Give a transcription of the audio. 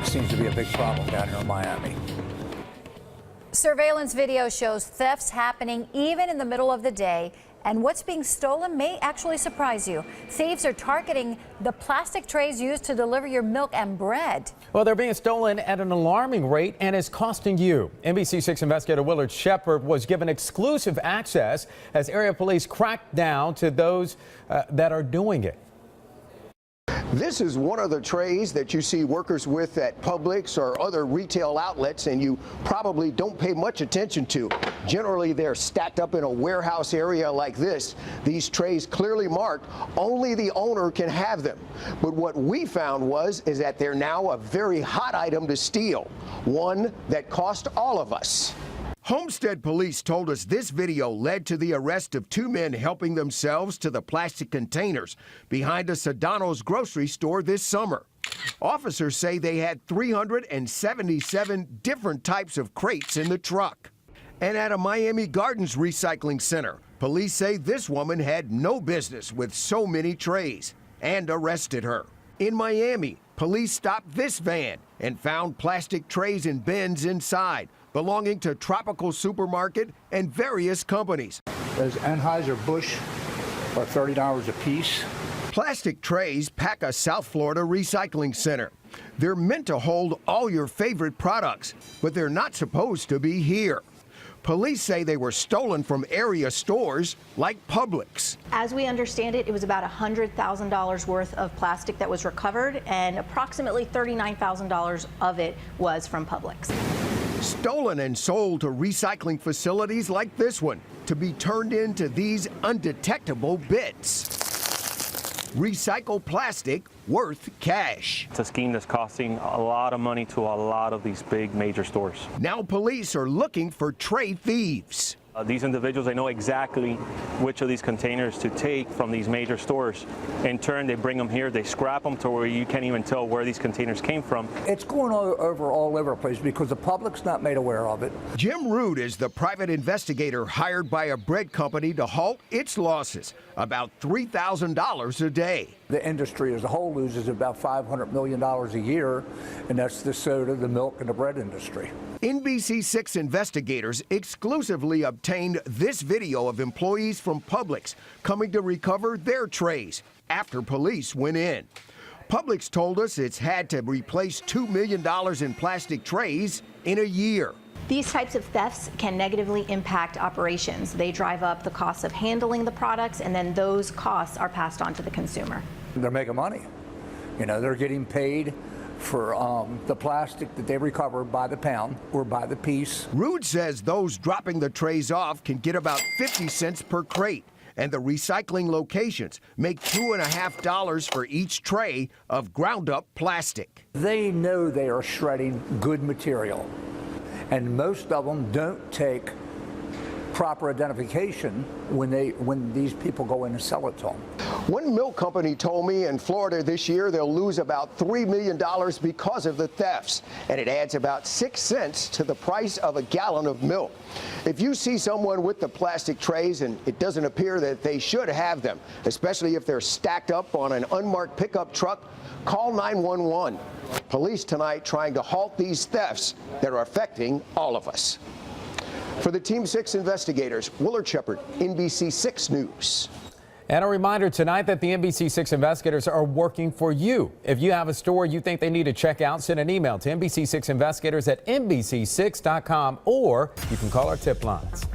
Seems to be a big problem down here in Miami. Surveillance video shows thefts happening even in the middle of the day, and what's being stolen may actually surprise you. Thieves are targeting the plastic trays used to deliver your milk and bread. Well, they're being stolen at an alarming rate and is costing you. NBC6 investigator Willard Shepard was given exclusive access as area police crack down to those that are doing it. This is one of the trays that you see workers with at Publix or other retail outlets, and you probably don't pay much attention to. Generally, they're stacked up in a warehouse area like this. These trays clearly marked, only the owner can have them. But what we found is that they're now a very hot item to steal, one that cost all of us. Homestead police told us this video led to the arrest of two men helping themselves to the plastic containers behind a Sedano's grocery store this summer. Officers say they had 377 different types of crates in the truck. And at a Miami Gardens recycling center, police say this woman had no business with so many trays and arrested her. In Miami, police stopped this van and found plastic trays and bins inside, belonging to Tropical Supermarket and various companies. Those Anheuser-Busch are $30 a piece. Plastic trays pack a South Florida recycling center. They're meant to hold all your favorite products, but they're not supposed to be here. Police say they were stolen from area stores like Publix. As we understand it, it was about $100,000 worth of plastic that was recovered, and approximately $39,000 of it was from Publix. Stolen and sold to recycling facilities like this one to be turned into these undetectable bits. Recycled plastic worth cash. It's a scheme that's costing a lot of money to a lot of these big major stores. Now police are looking for tray thieves. These individuals, they know exactly which of these containers to take from these major stores. In turn, they bring them here, they scrap them to where you can't even tell where these containers came from. It's going all over the place because the public's not made aware of it. Jim Root is the private investigator hired by a bread company to halt its losses, about $3,000 a day. The industry as a whole loses about $500 million a year, and that's the soda, the milk, and the bread industry. NBC6 investigators exclusively obtained this video of employees from Publix coming to recover their trays after police went in. Publix told us it's had to replace $2 million in plastic trays in a year. These types of thefts can negatively impact operations. They drive up the cost of handling the products, and then those costs are passed on to the consumer. They're making money. You know, they're getting paid for the plastic that they recover by the pound or by the piece. Root says those dropping the trays off can get about 50 cents per crate, and the recycling locations make $2.50 for each tray of ground-up plastic. They know they are shredding good material, and most of them don't take proper identification when these people go in and sell it to them. One milk company told me in Florida this year they'll lose about $3 million because of the thefts, and it adds about 6 cents to the price of a gallon of milk. If you see someone with the plastic trays and it doesn't appear that they should have them, especially if they're stacked up on an unmarked pickup truck, call 911. Police tonight trying to halt these thefts that are affecting all of us. For the Team 6 investigators, Willard Shepard, NBC6 News. And a reminder tonight that the NBC6 investigators are working for you. If you have a story you think they need to check out, send an email to NBC6investigators@NBC6.com, or you can call our tip lines.